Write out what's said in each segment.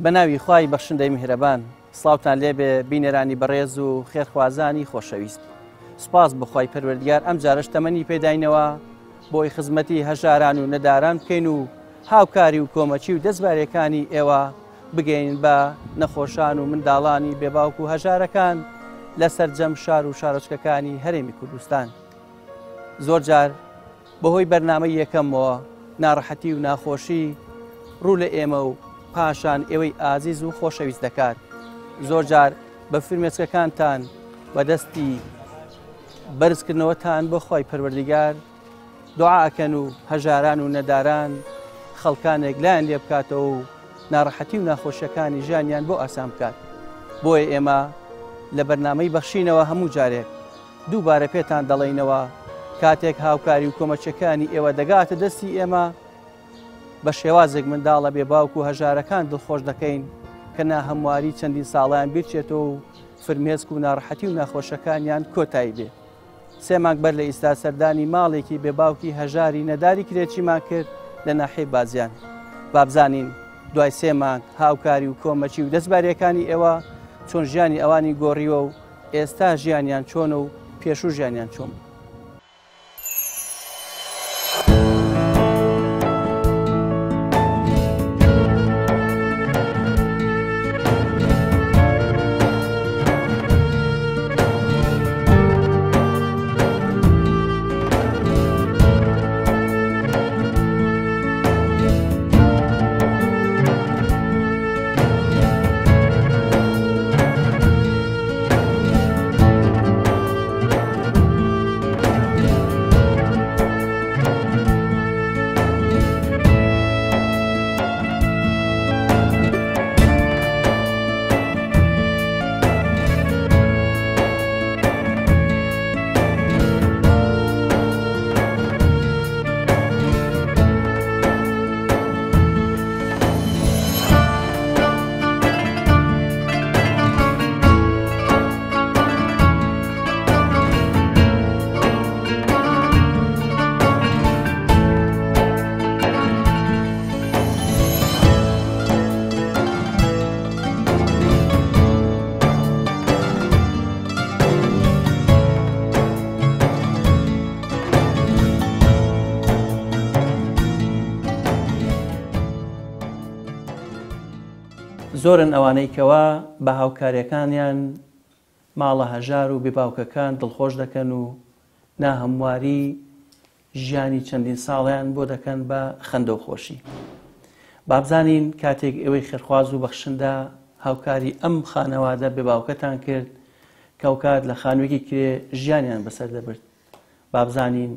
بەناوی خوای بەخشندەی میهرەبان، سڵاوتان لێبێ بینێرانی بەڕێز و خێرخوازانی خۆشەویست. سپاس بخوای پەروەردگار ئەم جارش تەمەنی پێداینەوە بۆی خزمەتی هەژاران و نەداران بکەین و هاوکاری و کۆمەچی و دەستبارەکانی ئێوە بگەین بە نەخۆشان و منداڵانی بێباوک و هەژارەکان لەسەر جەم شار و شارۆچکەکانی هەرێمی کوردستان. زۆر جار بەهۆی بەرنامەی یەکەمەوە ناڕەحەتی و ناخۆشی ڕوو لە ئێمە و پاشان ئێوەی ئازیز و خۆشەویست دەکات. زۆر جار بە فرمێسکەکانتان بەدەستی بەرزکردنەوەتان بۆ خۆی پەروەردگار دوعاکەن و هەژاران و نەداران خەڵکانێک لایەن لێ بکاتەوە و ناڕەحەتی و ناخۆشیەکانی ژیانیان بۆ ئاسان بکات. بۆیە ئێمە لە بەرنامەی بەخشینەوە هەموو جارێک دووبارە پێتان دەڵێینەوە کاتێک هاوکاری و کۆمەچەکانی ئێوە دەگاتە دەستی ئێمە بە شێوازێک منداڵە بێباوک و هەژارەکان دڵخۆش دەکەین کە ناهەمواری چەندین ساڵیان بیرچێتەوە و فرمێسک و ناڕەحەتی و ناخۆشەکانیان کۆتایی بێ. 3 مانگ بەر لە ئیستا سەردانی ماڵێکی بێباوکی هەژاری نەداری کرێچیمان کرد لە ناحیەی بازیان. بابزانین دوای 3 مانگ هاوکاری و کۆمەچی و دەستبارەکانی ئێوە چۆن ژیانی ئەوانی گۆڕیوە و ئێستا ژیانیان چۆنە و پێشوو ژیانیان چۆن. زۆرن ئەوانەی کەوا بە هاوکاریەکانیان ماڵە هەژار و بێباوکەکان دڵخۆش دەکەن و ناهەمواری ژیانی چەندین ساڵیان بۆ دەکەن بە خەندە و خۆشی. بابزانین کاتێک ئێوەی خێرخواز و بەخشندە هاوکاری ئەم خانەوادە بێباوکەتان کرد کەوکات لە خانوویەکی کرێ ژیانیان بەسەر دەبرد. بابزانین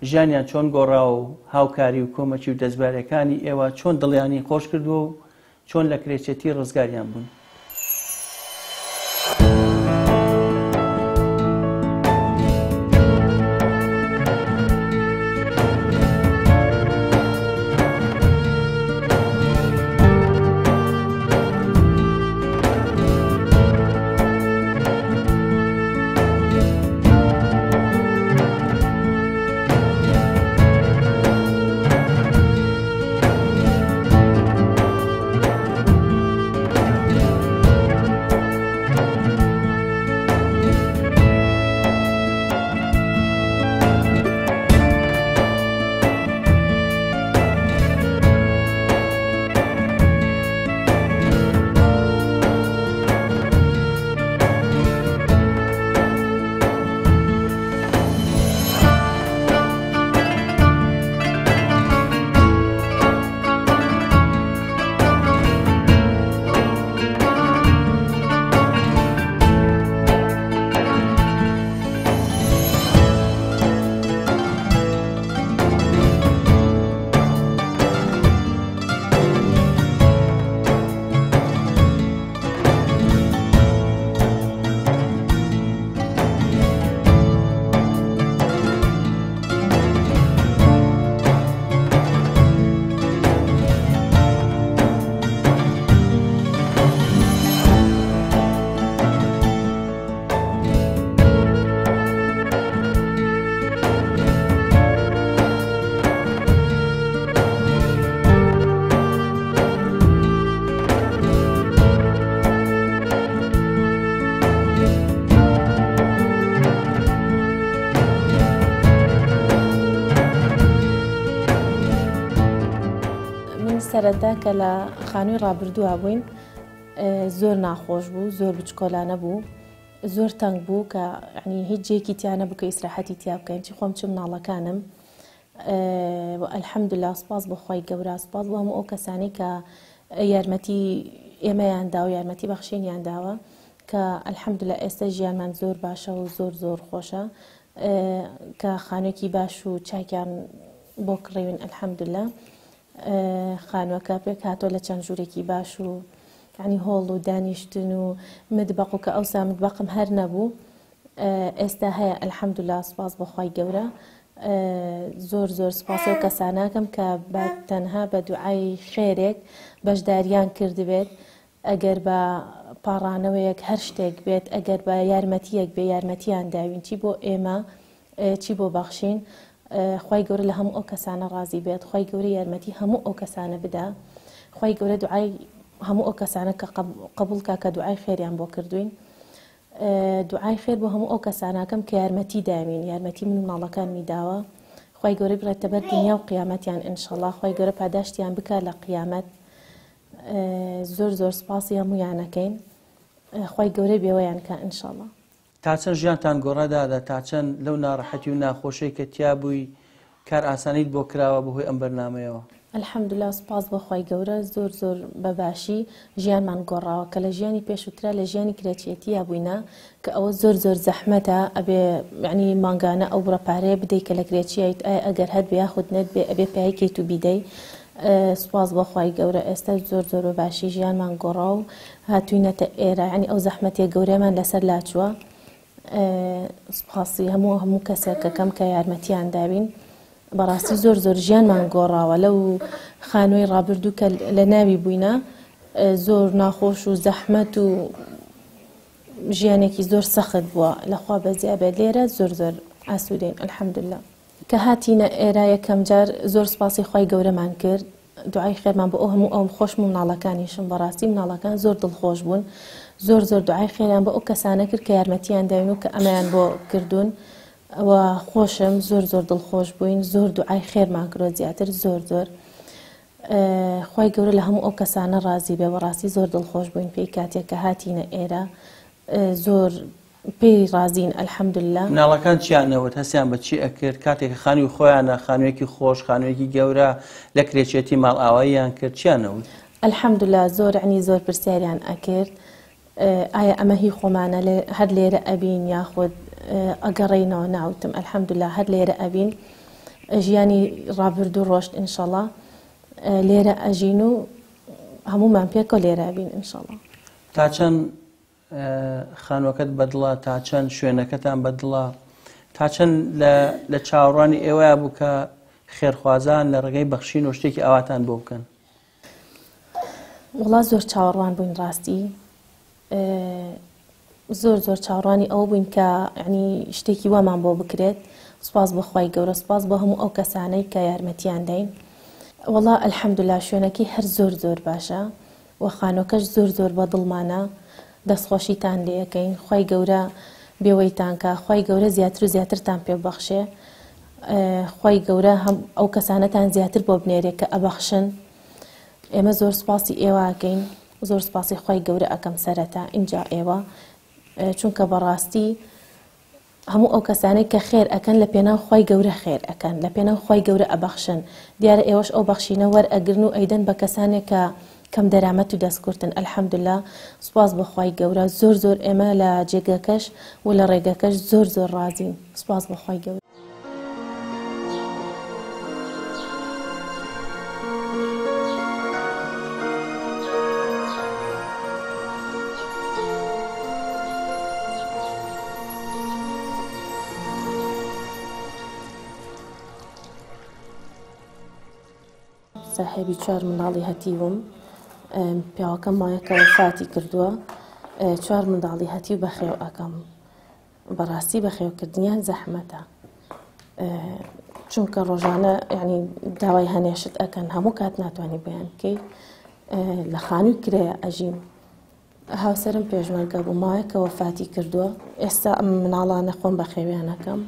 ژیانیان چۆن گۆڕاوە و هاوکاری و کۆمەچی و دەستبارەکانی ئێوە چۆن دڵیانی خۆش کردووە و چۆن لە کرێچێتی ڕزگاریان بوون. سەرەتا کە لە خانووی ڕابردووە بووین زۆر ناخۆش بوو، زۆر بچکۆلانە بوو، زۆر تەنگ بوو کە ینی هیچ جێکی تیانە بوو کە ئیسراحەتی تیا بکەین چی خۆم چم مناڵەکانم. ئەلحەمدوللا سوپاس بۆ خۆی گەورە، سوپاس بۆ هەموو ئەو کەسانی کە یارمەتی ئێمەیاندا و یارمەتی بەخشینیان داوە کە ئەلحەمدوللا ئێستا ژیانمان زۆر باشە و زۆر خۆشە کە خانوویەکی باش و چاکیان بۆ کڕێوین ئەلحەمدوللا. خانووەکە پێک هاتۆ لە چەند ژوورێکی باش و ینی هۆڵ و دانیشتن و مدبەق و کە ئەوسا مدبەقم هەر نەبوو ئێستا هەیە ئەلحەمدوللا سوپاس بۆ خۆی گەورە. زۆر سوپاس و کەساناکەم کە تەنها بە دوعای خێرێک بەشداریان کردبێت ئەگەر بە پاڕانەوەیەک هەر شتێک بێت ئەگەر بە یارمەتیەک بێ یارمەتیان داوین چی بۆ ئێمە چی بۆ بەخشین. خۆی گەورە لە هەموو ئەو کەسانە ڕازی بێت، خۆی گەورە یارمەتی هەموو ئەو کەسانە بدا، خۆی گەورە دوعای هەموو ئەو کەسانە کە قبولکە کە دوعای خێریان بۆ کردوین. دوعای خێر بۆ هەموو ئەو کەساناکەم کە یارمەتی داوین، یارمەتی من مناڵەکانمی داوە. خۆی گەورە بڕێتە بەر دنیا و قیامەتیان ئینشەڵڵا، خۆی گەورە پاداشتیان بکە لە قیامەت. زۆر سپاسی هەموویانەکەین، خۆی گەورە بێوەیان کە ئینشەڵڵا. تا چەند ژیانتان گۆڕەدادا، تا چەند لەو ناڕەحەتی و ناخۆشەی کە تیا بووی کار ئاسانیت بۆ کراوە بەهۆی ئەم بەرنامەیەوە؟ ئەلحەمدوللا سوپاس بۆ خۆی گەورە زۆر بەباشی ژیانمان گۆڕاوە کە لە ژیانی پێشووترا لە ژیانی کرێچێتیە بووینە کە ئەوە زۆر زەحمەتە ئەبێ ینی مانگانە ئەو بڕەپارەیە بدەیت کە لە کرێچیت ئەگەر هەر بێ یاخود نێت بێ ئەبێ پیاکەیت و بیدەی. سوپاس بۆ خۆی گەورە ئێستا زۆر بەباشی ژیانمان گۆڕا و هاتووینەتە ئێرە، ینی ئەو زەحمەتێک گەورەمان لەسەر لاچووە. سوپاسی هەموو کەسێکەکەم کە یارمەتیان داوین. بەڕاستی زۆر ژیانمان گۆڕاوە لەو خانووی ڕابردوو کە لە ناوی بووینە زۆر ناخۆش و زەحمەت و ژیانێکی زۆر سەخت بووە لەخوا بەزیابێت. لێرە زۆر ئاسوودەین ئەلحەمدوللا کە هاتینە ئێرە یەکەم جار زۆر سپاسی خۆی گەورەمان کرد، دوعای خێرمان بۆ ئەو هەموو ئەو خۆش و مناڵەکانیشم. بەڕاستی مناڵەکان زۆر دڵخۆش بوون، زۆر دوعای خێران بۆ ئەو کەسانە کرد کە یارمەتیان داوین و کە ئەمەیان بۆ کردوون. ئەوە خۆشم زۆر دڵخۆش بووین، زۆر دوعای خێرمان کرۆ زیاتر زۆر. خۆی گەورە لە هەموو ئەو کەسانە ڕازی بێ، بەڕاستی زۆر دڵخۆش بووین پێی کاتێک کە هاتینە ئێرە زۆر پێی ڕازین ئەلحەمدوللا. مناڵەکان چیانەوت هەستیان بە چی ئەکرد کاتێک خانووی خۆیانە خانوویەکی خۆش خانوویەکی گەورە لە کرێچێتی ماڵ ئاواییان کرد چیانەوت؟ ئەلحەمدوللا زۆر پرسیاریان ئەکرد ئایا ئەمە هی خۆمانە هەر لێرە ئەبین یاخود ئەگەڕێینەوە ناوتم ئەلحەمدوللا هەر لێرە ئەبین، ژیانی ڕابردوو ڕۆشت ئینشەڵڵا لێرە ئەژین و هەمومان پێکەوە لێرە ئەبین ئینشەڵڵا. تا چەند خانووەکەت بەدڵە، تا چەند شوێنەکەتان بەدڵە، تا چەند لە چاوەڕوانی ئێوەیە بوو کە خێرخوازان لە ڕێگەی بەخشین و شتێکی ئاواتان بۆ بکەن؟ وڵا زۆر چاوەڕوان بووین ڕاستی، زۆر چاوەڕوانی ئەوە بووین کە ینی شتێکی وامان بۆ بکرێت. سوپاس بۆ خۆی گەورە، سوپاس بۆ هەموو ئەو کەسانەی کە یارمەتیان دەین. وڵا ئەلحەمدوللا شوێنەکەی هەر زۆر باشە و خانووەکەش زۆر بە دڵمانە، دەستخۆشیتان لێ یەکەین. خۆی گەورە بێوەیتانکە، خۆی گەورە زیاتر و زیاترتان پێ بەخشێ، خۆی گەورە هەم ئەو کەسانەتان زیاتر بۆ بنێرێت کە ئەبەخشن. ئێمە زۆر سپاسی ئێوەکەین، زۆر سپاسی خۆی گەورە ئەەکەم سەرەتا ئینجا ئێوە، چونکە بەڕاستی هەموو ئەو کەسانەی کە خێر ئەکەن لە پێناو خۆی گەورە خێر ئەکەن، لە پێناو خۆی گەورە ئەبەخشن. دیارە ئێوەش ئەو بەخشینە وەرئەگرن و ئەیدەن بە کەسانێک کە کەم دەرامەت و دەستکورتن. ئەلحەمدوللا سوپاس بە خۆی گەورە، زۆر ئێمە لە جێگەکەش و لە ڕێگەکەش زۆر ڕازین. سوپاس بە خۆی گەورە. ساحێبی 4 منداڵی هەتیوم، پیاوەکەم مایەکە وەفاتی کردووە، 4 منداڵی هەتی و بەخێو ئەکەم. بەڕاستی بەخێوکردنیان زەحمەتە، چونکە ڕۆژانە ینی داوای هەنێشت ئەکەن، هەموو کات ناتوانانی بەیان بکەی، لە خانووی کرەیە ئەژیم. هاوسەرم پێشمەرگە بوو، مایەکە وەفاتی کردووە، ئێستا ئەم مناڵانە خۆم بەخێویانەکەم.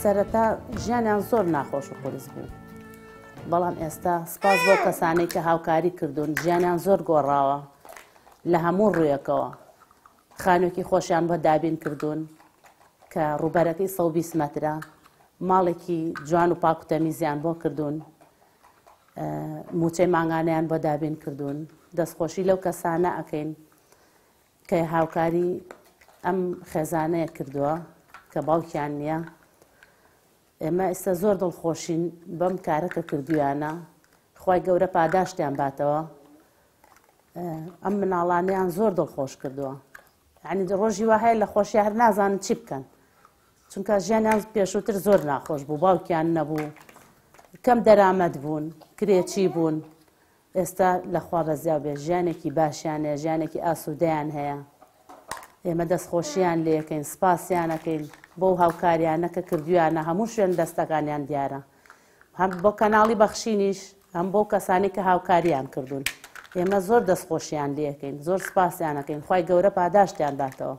سەرەتا ژیانیان زۆر ناخۆش و قورس بوو، بەڵام ئێستا سپاس بۆ کەسانەی کە هاوکاری کردوون ژیانیان زۆر گۆڕاوە لە هەموو ڕوویەکەوە. خانوویەکی خۆشیان بۆ دابین کردوون کە ڕووبەرەکەی 120 مەترە، ماڵێکی جوان و پاک و تەمیزیان بۆ کردوون، موچەی ماگانەیان بۆ دابین کردوون. دەستخۆشی لەو کەسانە ئەکەین کە هاوکاری ئەم خێزانەیە کردووە کە باوکیان نییە. ئێمە ئێستا زۆر دڵخۆشین بەم کارەکە کردویانە، خی گەورە پاداشتیان باتەوە. ئەم مناڵانیان زۆر دڵخۆش کردووە، یعنی ڕۆژی وا هەیە لە خۆشی هەر نازانن چی بکەن، چونکە ژیانیان پێشووتر زۆر ناخۆش بوو، باوکیان نەبوو، کەم دەرامەت بوون، کرێکی بوون. ئێستا لەخوا بەزیا بێ ژیانێکی باشیان هەیە، ژیانێکی ئاسوودەیان هەیە. ئێمە دەستخۆشییان لێەکەین، سپاسیانەکەین بۆ هاوکاریانە کە کردویانە، هەموو شوێن دەستەکانیان دیارە، هەم بۆ کەناڵی بەخشینیش، هەم بۆ کەسانی کە هاوکاریان کردوون. ئێمە زۆر دەستخۆشییان لێەکەین، زۆر سپاسیانەکەین، خی گەورە پاداشتیان داتەوە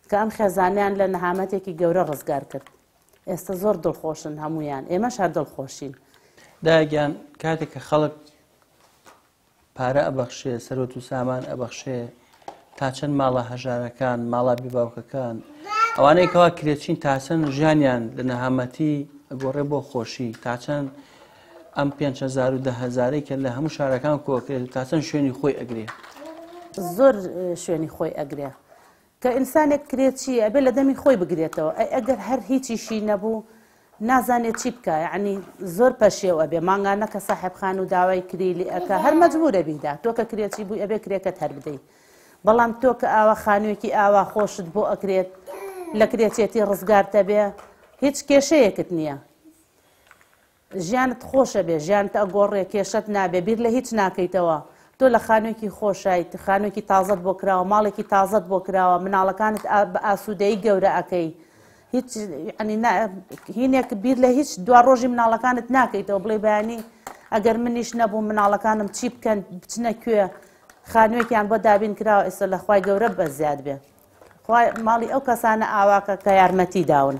کە ئەم خێزانیان لە نەهامەتێکی گەورە ڕزگار کرد. ئێستا زۆر دڵخۆشن هەمویان، ئێمەش هەر دڵخۆشین. داگیان کاتێک کە خەڵک پارە ئەبەخشێ، سەرۆت و سامان ئەبەخشێ، تا چەند ماڵە هەژارەکان، ماڵە بیباوکەکان، ئەوانەی کەوا کرێچین تاچەند ژیانیان لە نەهامەتی گۆڕێ بۆ خۆشی، تاچەند ئەم 5,000 و 10,000 کە لە هەموو شارەکان کۆکرێت، تاچەند شوێنی خۆی ئەگرێ، زۆر شوێنی خۆی ئەگرێ. کە ئینسانێک کرێتی ئەبێ لە دەمی خۆی بگرێتەوە، ئەگەر هەر هیچیشی نەبوو نازانێت چی بکە، یعنی زۆر پەشێو ئەبێ، ماگانە کە ساحێبخان و داوای کریلی ئەکە هەر مەجبورە بیدا. تۆ کە کرێتی بووی ئەبێ کرێکەت هەر بدەیت، بەڵام تۆ کە ئاوا خانوویەکی ئاوا خۆشت بۆ ئەکرێت لە کرێچێتی ڕزگارتە بێ، هیچ کێشەیەکت نییە، ژیانت خۆشە بێ، ژیانت ئەگۆڕێ، کێشت نابێ، بیر لە هیچ ناکەیتەوە. تۆ لە خانوویەکی خۆشایت، خانوویەکی تازت بۆ کراوە، ماڵێکی تازت بۆ کراوە، مناڵەکانت بە ئاسوودەیی گەورە ئەەکەی، هیچ هینێک بیر لە هیچ دوا ڕۆژی مناڵەکانت ناکەیتەوە، بڵێ بەیانی ئەگەر منیش نەبوو مناڵەکانم چی بکەن، بچنە کوێ، خانوویەکیان بۆ دابین کراوە. ئێستا لە خوای گەورە بەزیاد بێ، ماڵی ئەو کەسانە ئاواکە کە یارمەتی داون.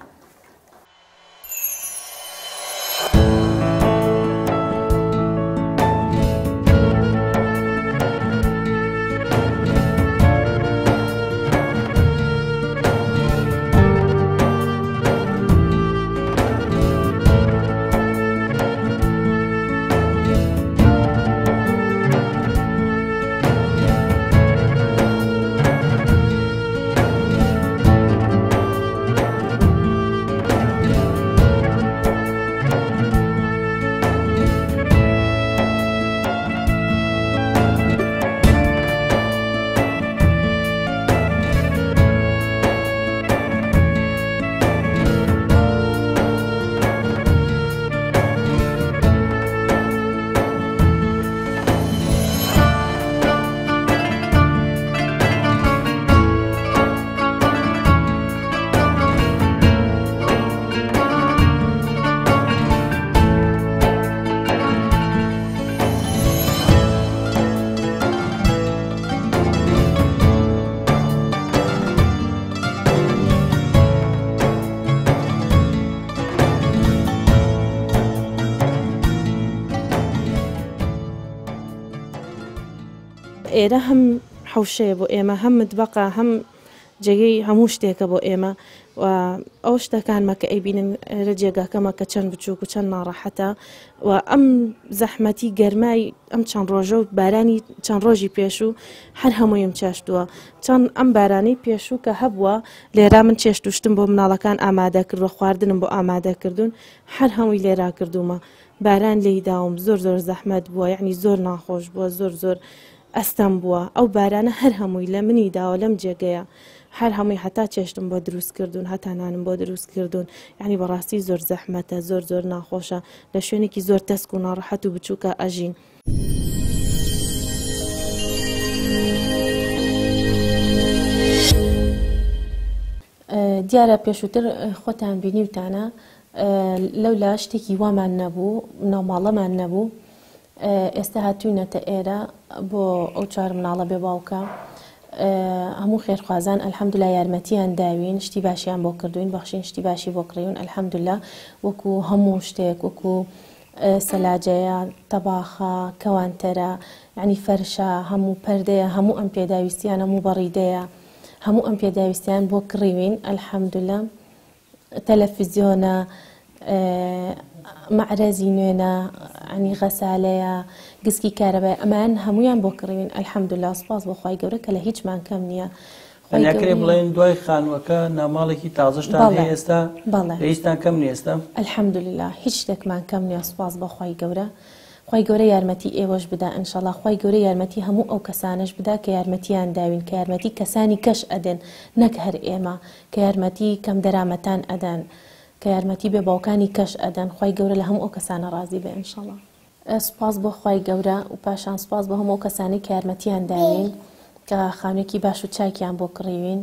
ئێرە هەم حوشەیە بۆ ئێمە، هەم متبەقە، هەم جێگەی هەموو شتێکە بۆ ئێمە، و ئەو شتەکانمە کە ئەیبینن لە جێگاکەمە کە چەند بچووک و چەند ناڕەحەتە، و ئەم زەحمەتی گەرمای ئەم چەند ڕۆژە و بارانی چەند ڕۆژی پێشوو هەر هەموویم چێشتووە. چەند ئەم بارانەی پێشوو کە هەبووە لێرا من چێشتوشتم بۆ مناڵەکان ئامادە کردوە، خواردنم بۆ ئامادەکردوون، هەر هەمووی لێرا کردومە. باران لێی داوم، زۆر زۆر زەحمەت بووە، یعنی زۆر ناخۆش بووە، زۆر زۆر ئەستەم بووە. ئەو بارانە هەر هەمووی لە منی داوە لەم جێگەیە، هەر هەمووی هەتا چێشتم بۆ دروست کردوون، هەتا نانم بۆ دروست کردوون. یعنی بەڕاستی زۆر زەحمەتە، زۆر زۆر ناخۆشە، لە شوێنێکی زۆر تەسک و ناڕەحەت و بچووکە ئەژین. دیارە پێشووتر خۆتان بینیوتانە لەولا شتێکی وامان نەبوو، ناوماڵەمان نەبوو، ئێستا هاتووینەتە ئێرە بۆ ئەو چوار مناڵە بێ باوکە هەموو خێرخوازان ئەلحەمدوللا یارمەتیان داوین، شتی باشیان بۆ کردوین، بەخشین شتی باشی بۆ کڕیون ئەلحەمدوللا، وەکو هەموو شتێک وەکو سەلاجەیە، تەباخە، کەوانتەرە، یعنی فەرشە، هەموو پەردەیە، هەموو ئەم پێداویستیان، هەموو بەڕیدەیە، هەموو ئەم پێداویستیان بۆ کڕیوین ئەلحەمدوللا. تەلەڤیزیۆنە، معرەزی نوێنە، ینی غەسالەیە، گسکی کارەبای، ئەمان هەمویان بۆ کڕیوین ئەلحەمدوللا. سوپاس بۆ خوای گەورە کە لە هیچمان کەم نییە. ئەنیاکرێ بڵێن دوای خانووەکە ناماڵێکی تازەشتان هەیە ئێستا؟ بەڵێ، هیچتان کەم نیە ئێستا؟ ئەلحەمدوللا هیچ شتێکمان کەم نییە. سوپاس بۆ خوای گەورە. خوای گەورە یارمەتی ئێوەش بدا ئینشەڵڵا. خوای گەورە یارمەتی هەموو ئەو کەسانش بدا کە یارمەتیان داوین، کە یارمەتی کەسانی کەش ئەدەن، نەک هەر ئێمە، کە یارمەتی کەم دەرامەتان ئەدەن، کە یارمەتی بێ باوکانی کەش ئەدەن. خوای گەورە لە هەموو ئەو کەسانە ڕازی بێ ئینشەڵڵا. سوپاس بۆ خوای گەورە و پاشان سوپاس بۆ هەموو کەسانی کە یارمەتیان داوین، کە خانوێکی باش و چاکیان بۆ کڕیوین،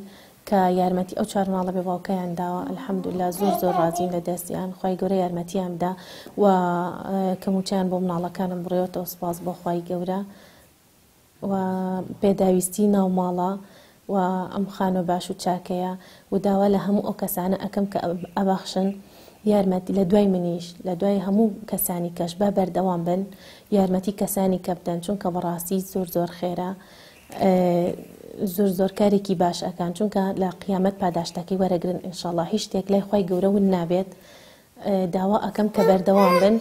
کە یارمەتی ئەو چوار ماڵە بێ باوکەیان داوە ئەلحەمدوللا. زۆر زۆر ڕازین لە دەستیان. خوای گەورە یارمەتیان بدا و کەموچیان بۆ مناڵەکانم بڕێتەوە. سوپاس بۆ خوای گەورە و پێداویستی ناوماڵە و ئەم خانۆ باش و چاکەیە و داوا لە هەموو ئەو کەسانە ئەەکەم کە ئەبەخشن یارمەتی لە دوای منیش، لە دوای هەموو کەسانی کەش با بەردەوام بن، یارمەتی کەسانی کە بدەن، چونکە بەڕاستی زۆر زۆر خێرە، زۆر زۆر کارێکی باش ئەکان، چونکە لە قیامەت پاداشتەکەی وەرەگرن ئینشەڵڵا. هیچ شتێک لای خوای گەورە ون نابێت. داوا ئەەکەم کە بەردەوام بن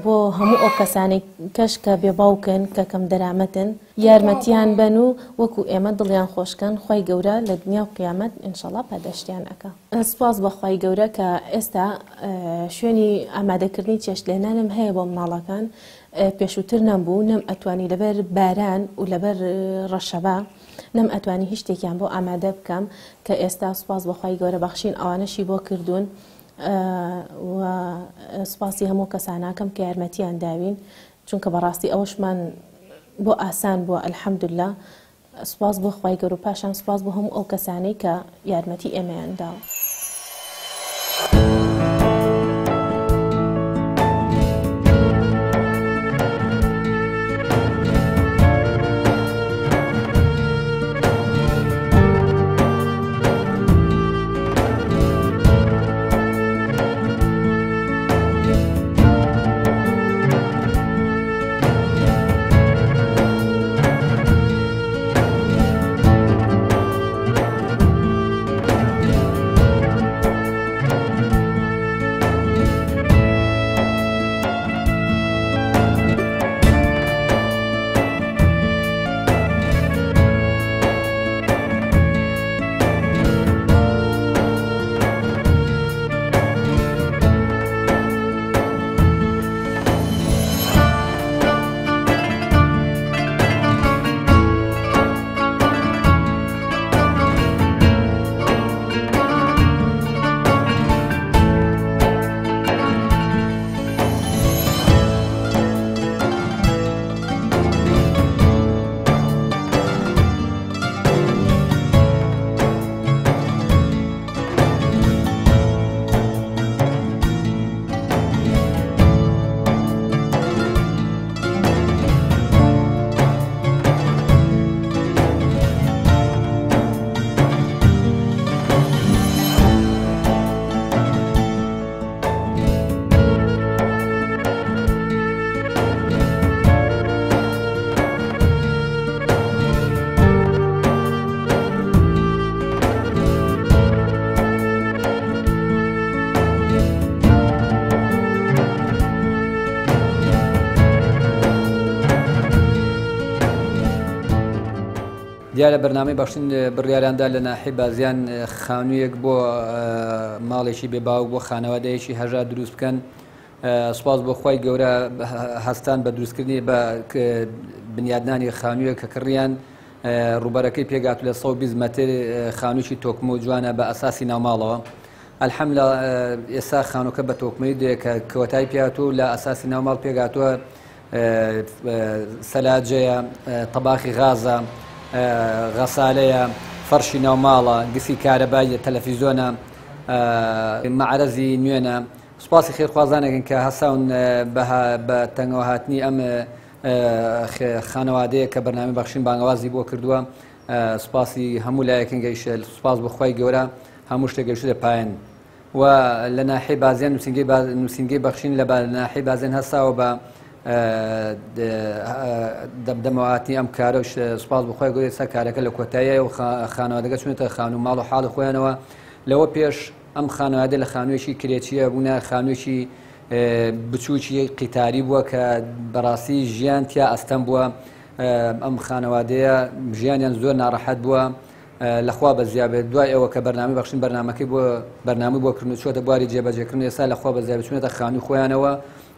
بۆ هەموو ئەو کەسانی کەش کە بێباوکن، کە کەم دەرامەتن، یارمەتیان بن و وەکو ئێمە دڵیان خۆشکەن. خوای گەورە لە دنیا و قیامەت ئینشەڵڵا پاداشتیان ئەکا. سوپاس بە خوای گەورە کە ئێستا شوێنی ئامادەکردنی چێشت لێنانم هەیە بۆ مناڵەکان. پێشووتر نەبوو، نەم ئەتوانی لەبەر باران و لەبەر ڕەشەبا نەم ئەتوانی هیچ شتێکیان بۆ ئامادە بکەم، کە ئێستا سوپاس بە خوای گەورە بەخشین ئەوانەشی بۆ کردوون و سوپاسی هەموو کەساناکەم کە یارمەتیان داوین، چونکە بەڕاستی ئەوشمان بۆ ئاسان بووە ئەلحەمدوللا. سوپاس بۆ خوای گەورە و پاشان سوپاس بۆ هەموو ئەو کەسانەی کە یارمەتی ئێمەیان داوە. دیارە بەرنامەی باشترین بڕیاراندا لە ناحیە بازیان خانوویەک بۆ ماڵێکی بێباو بۆ خانەوادەیەکی هەژار دروست بکەن. سوپاس بۆ خوای گەورە هەستان بە دروستکردنی بە بنیادنانی خانوویە کە کڕیان ڕوبەرەکەی پێگات لە 120 مەتر خانوویی تۆکمە و جوانە بە ئەساسی ناوماڵەوە. ئەلحەمدولیلا ئێستا خانووکە بە تۆکمەی کە کەوتای پیاتوە لە ئەساسی ناوماڵ پێگاتووە، سەلاجەیە، تەباخی غازە، غەسالەیە، فەرشی ناوماڵە، گسی کارەبای، تەلەڤیزۆنە، معرەزی نوێنە. سوپاسی خێرخوازانێکن کە هەساون بە تەنگەوە هاتنی ئەم خانەوادەیە کە بەرنامەی بەخشین بانگوازی بۆ کردووە سوپاسی هەموو لایەکن گەیشت سوپاس بەخوای گەورە هەموو شتێک گەیشتە پایان و لە ناحیەی بازیان نووسینگەی بەخشین لە ناحیەی بازیان هەستاوە بە دەمەواتی ئەم کارە سوپاس بەخوای گەورە ئێستا کارەکە لە کۆتاییە و خانەوادەکە چونێتە خان و ماڵ و حاڵ خۆیانەوە لەوە پێش ئەم خانەوادە لە خانوویەکی کرێچیە بوونە خانوویەکی بچووکی قیتاری بووە کە بەڕاستی ژیان تیا ئەستەم بووە ئەم خانەوادەیە ژیانیان زۆر ناڕەحەت بووە لەخوا بەزیابێت دوای ئەوە کە بەرنامەی بەخشین بەرنامەکەی بۆ بەرنامەی بۆ کردن چۆتە بواری جێبەجێکردن ئێستا لەخوا بەزیابێت چونێتە خانووی خۆیانەوە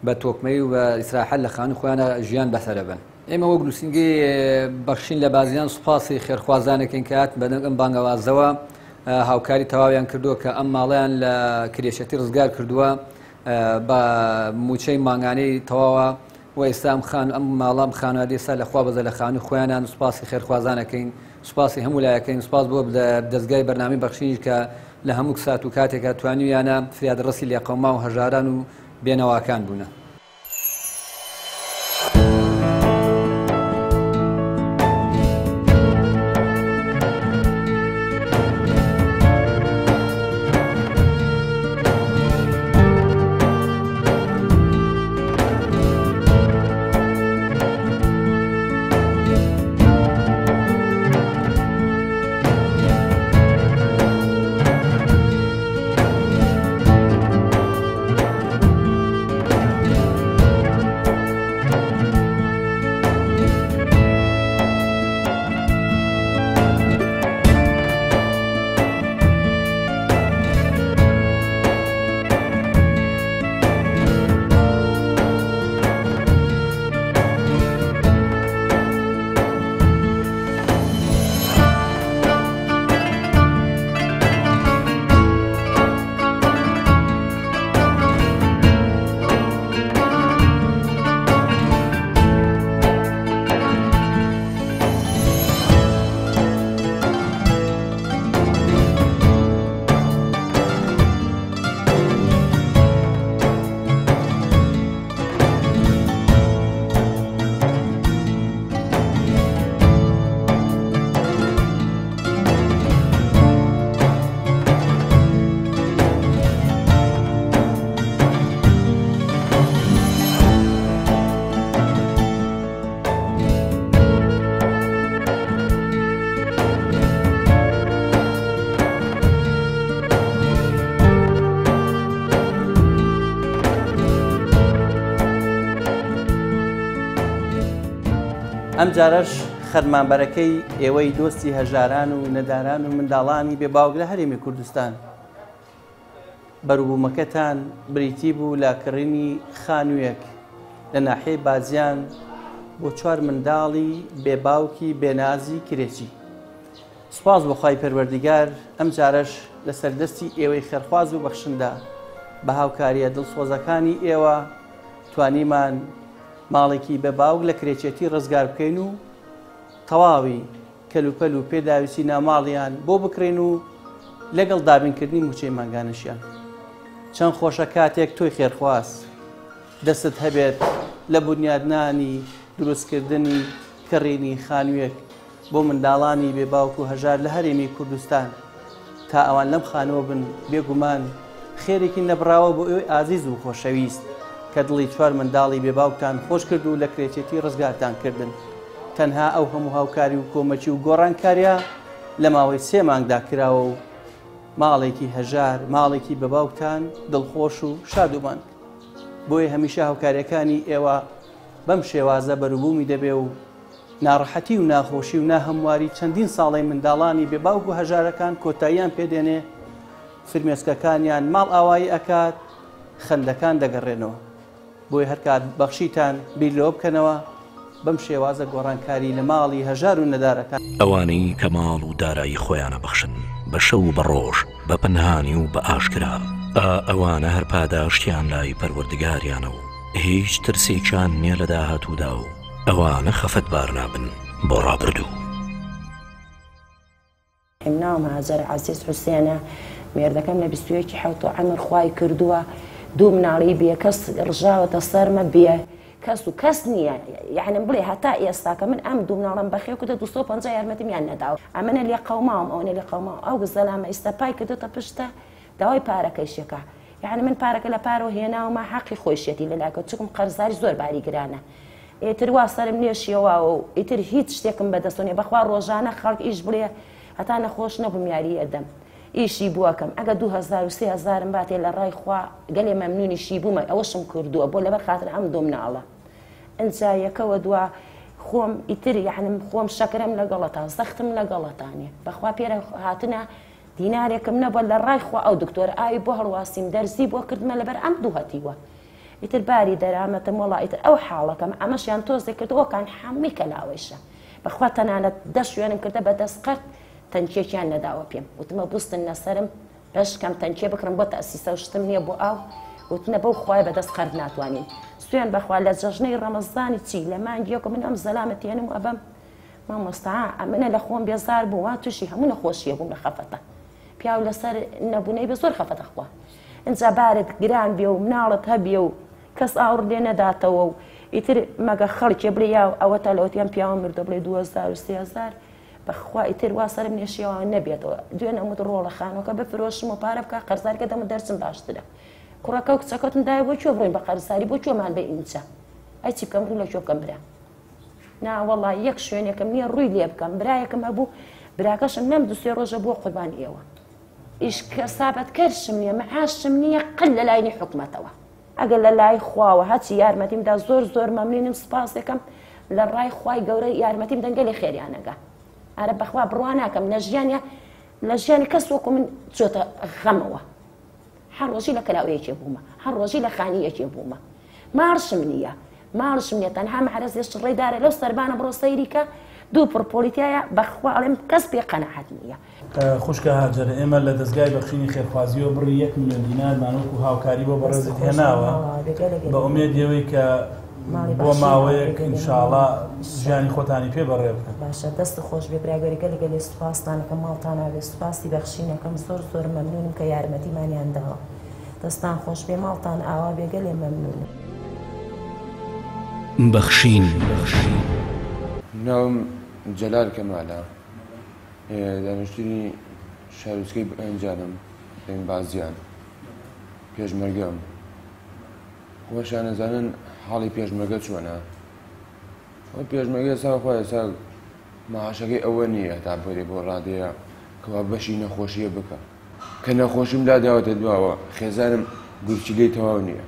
بە تۆکمەی و بە ئیسراحەت لە خانووی خۆیانە ژیان بەسەرە بن ئێمە وەک نووسینگەی بەخشین لە بازیان سوپاسی خێرخوازانێکین کات بەدەنگم بانگەوازەوە هاوکاری تەواویان کردووە کە ئەم ماڵیان لە کرێشەتی ڕزگار کردووە بە موچەی ماگانەی تەواوە و ئێستا ئەم ماڵام خانوادی ئێستا لەخوا بەزە لە خانووی خۆیانان سوپاسی خێرخوازانەکەین سوپاسی هەموو لایەکەین سوپاس بۆ دەستگای بەرنامەی بەخشینی کە لە هەموو سات و کاتێکە توانیویانە فریادڕەسی لێقەوما و هەژاران و بێنەواکان بوونە. ئەم جارەش خەرمانبەرەکەی ئێوەی دۆستی هەژاران و نەداران و منداڵانی بێباوک لە هەرێمی کوردستان بەروبوومەکەتان بریتی بوو لاکڕینی خانوویەک لە ناحیەی بازیان بۆ 4 منداڵی بێباوکی بێنازی کرێچی. سوپاس بەخوای پەروەردیگار ئەم جارەش لە سەردەستی ئێوەی خێرخواز و بەخشندا بە هاوکاریە دڵسۆزەکانی ئێوە توانیمان ماڵێکی بەباوک لە کرێچێتی ڕزگار بکەین و تەواوی کەلوپەل و پێداویستی ناماڵیان بۆ بکرێن و لەگەڵ دابینکردنی موچەی ماگانەشیان. چەند خۆشە کاتێک تۆی خێرخواز دەستت هەبێت لە بنیادنانی دروستکردنی کڕینی خانوویەک بۆ منداڵانی بێباوک و هەژار لە هەرێمی کوردستان تا ئەوان لەم خانەوە بن بێگومان خێرێکی نەبراوە بۆ ئێوەی ئازیز و خۆشەویست کە دڵی 4 منداڵی بێباوکتان خۆش کرد و لە کرێچێتی ڕزگارتان کردن. تەنها ئەو هەموو هاوکاری و کۆمەچی و گۆڕانکاریە لە ماوەی 3 مانگدا کراوە و ماڵێکی هەژار ماڵێکی بەباوکتان دڵخۆش و شادومان. بۆیە هەمیشە هاوکاریەکانی ئێوە بەم شێوازە بەروبوومی دەبێ و ناڕەحەتی و ناخۆشی و ناهەمواری چەندین ساڵی منداڵانی بێباوک و هەژارەکان کۆتاییان پێدێنێ، فرمێسکەکانیان ماڵ ئاوایی ئەکات، خەندەکان دەگەڕێنەوە. بۆی هەر کات بەخشیتان بیرلەوە بکەنەوە بەم شێوازە گۆڕانکاری لە ماڵی هەژار و نەدارەکان. ئەوانەی کە ماڵ و دارایی خۆیانە بەخشن بە شەو و بە ڕۆژ بە پەنهانی و بە ئاشکرا، ئەوانە هەر پاداشتیان لای پەروەردگاریانە و هیچ ترسێکیان نییە لە داهاتوودا و ئەوانە خەفەتبار نابن بۆ ڕابردوو. ناوم هاجەر عەزیز حوسێنە، مێردەکەم لە 21 عەمر خوای کردووە، 2 مناڵی بێکەس ڕژاوەتە سەرمە بێ کەس نییە یعنی بڵێ هەتا ئێستا کە من ئەم دوو مناڵم بەخێ کردە 250 یارمەتیمیان نەداوە ئەمەنە لێ قەوماوم ئەوەنە لێ قەوماوم ئەو گزەلامە ئیستەپای کردوتە پشتە داوای پارەکەیشەکە یعنی من پارەکە لە پارەوە هێناومە حەقی خۆشیەتی لەلاکە چکم قەرزاری زۆر باری گرانە ئیتر وا سەرم نێشیەوە و ئیتر هیچ شتێکم بەدەستۆنیە بەخوا ڕۆژانە خەڵک ئیش بڵێ هەتا نەخۆش نەبووم یاری ئەدەم ئیشی بووەکەم ئەگە 2000 و 3000 باتێ لە ڕای خوا گەلێ مەمنونیشی بوومە ئەوەشم کردووە بۆ لەبەر خاتر ئەم دوو مناڵە ئەجا یەکەوە دوا خۆم ئیتر یعنی خۆم شەکرم لەگەڵەتە زەختم لەگەڵەتانێ بەخوا پێرە هاتنە دینارێکم نەبووە لە ڕای خوا ئەو دکتۆر ئاوی بۆ هەڵواسیم دەرزی بۆ کردمە لەبەر ئەم دوو هەتیوە ئیتر باری دەرامەتم وڵا ئیتر ئەو حاڵەکەم ئەمەشیان تۆزێک کردەوەکان هەمووی کەلاوەیشە بەخوا تەنانەت دەست شوێنم کردە بەدەست قەت تەنکێکیان نەداوە پێم وتمە بوستن نەسەرم بەشکەم تەنکێ بکڕم بۆ تەسیسە و شتم نییە بۆ ئاو وتنە بەو خوای بەدەست قەت ناتوانین سوێن بەخوا لە جەژنەی ڕەمەزانی چی لە مانگیەکە من ئەم زەلامەتێنم و ئەبەم مامۆستا ئەمنە لە خۆم بێزار بوو وا تووشی هەموو نەخۆشیە بووم لە خەفەتە پیاو لەسەر نەبوونەی بە زۆر خەفەتە خوا ئەجا بارت گران بێ و مناڵت هەبێ و کەس ئاور لێ نەداتەوە و ئیتر مەگە خەڵکێ بڵێ ئەوە تا لەوتیان پیاوە مردە بڵێ 2000 و 3000 بەخوا ئیتر وا سەرم نێشیەوە نەبێتەوە دوێن ئەمت ڕۆڵە خانەوەکە بفرۆشم و پارە بکە قەرزارکە دەمە دەرچم باشترە کوڕەکە و کچەکەتم دای بۆ چۆ بڕین بە قەرزاری بۆ چۆمان بێ ئینجا ئەی چی بکەم ڕوو لە چۆ بکەم برا ناوەڵا یەک شوێنێکم نییە ڕووی لێ بکەم برایەکم هەبوو براکەشم نەم دوسێ ڕۆژە بۆ قوربان ئێوە ئیش کەسابەت کەرشم نییە مەعاشم نییە قل لە لایانی حکومەتەوە ئەگەر لە لای خواوە هەچی یارمەتیمدا زۆر مەمنونم سپاس دەکەم لە ڕای خوای گەورە یارمەتیم دەنگەلی خێریانەگە ئارە بەخوا بڕوا ناکەم لە ژیانی کەس وەکو من چۆتە غەمەوە هەر ڕۆژی لە کەلاوەیەکێ بوومە هەر ڕۆژی لە خانیەکێ بوومە ماڵشم نییە تەنها مەحرەز لێش ڕێدارە لەو سەربانە بڕۆ سەیریکە دوو پڕپۆلیتایە بەخوا ئەڵێم کەس پێ قەنەعەت نییە خوشکە هاجر ئێمە لە دەستگای بەخشینی خێرخوازیەوە بڕی 1 ملیۆن دینار مانوەکو هاوکاری بۆ بەڕێزت هێناوە بە ئومێدیەوەی کە بۆ ماوەیەک ئینشاڵڵا ژیانی خۆتانی پێ بەڕێ بکەن باشە دەست خۆش بێ براگەریگە لەگەلی سوپاسدانەکە ماڵتانە بێ سوپاسی بەخشینەکەم زۆر مەمنونم کە یارمەتیمانیان داوە دەستان خۆش بێ ماڵتان ئاوا بێگەلێ مەمنونم بەخشین ناوم جەلال کەمالە دانیشتووی شارۆچکەی ئەنجانم پێم بازیان پێشمەرگەم خۆشیان نەزانن حاڵی پێشمەرگە چۆنە ئەو پێشمەرگە ساخوای ئێستا مەعاشەکەی ئەوە نییە تا بەرێ بۆ ڕادەیە کەوا بەشی نەخۆشیە بکە کە نەخۆشیم داداوەتە دواوە خێزانم گورچیلەی تەواو نییە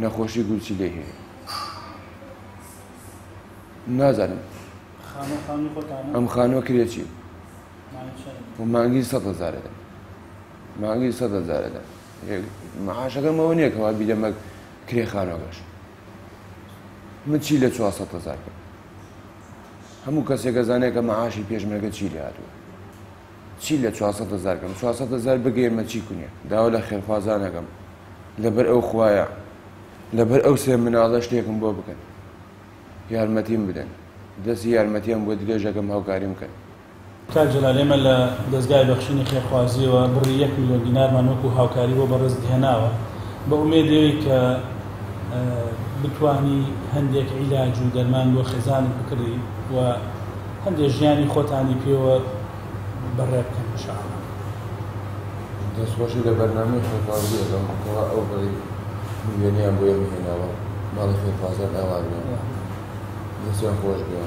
نەخۆشی گورچیلەی هەیە نازانم ئەم خانووە کرێکی و مانگی 100,000 مانگی 100,000 مەعاشەکەم ئەوە نییە کەوا بیدەمە کرێخانەوەش من چی لە 400,000 بکەم هەموو کەسێکە زانێت کە مەعاشی پێشمەرگە چی لێ هاتووە چی لە 400,000 کەم 400,000 بگەێمە چی کونیە داوا لە خێرخوازانەکەم لەبەر ئەو خوایە لەبەر ئەو سێ مناڵە شتێکم بۆ بکەن یارمەتیم بدەن دەستی یارمەتیان بۆ درێژەکەم هاوکاری بکەن کاک جەلال ئێمە لە دەستگای بەخشینی خێرخوازیەوە بڕی 1 ملیۆن دینارمان وەکو هاوکاری بۆ بەڕێزت هێناوە بە ئومێدەوەی کە بتوانی هەندێک عیلاج و دەرمان بۆ خێزانت بکڕی و هەندێک ژیانی خۆتانی پێوە بەڕێ بکەن ئینشاءڵڵا دەستخۆشی لە بەرنامەی خێرخوازی دەکەم کەوا ئەو بڕی ملیۆنیان بۆ ئێمە هێناوە ماڵی خێرخوازان ئاوان بێ دەستیان خۆش بێ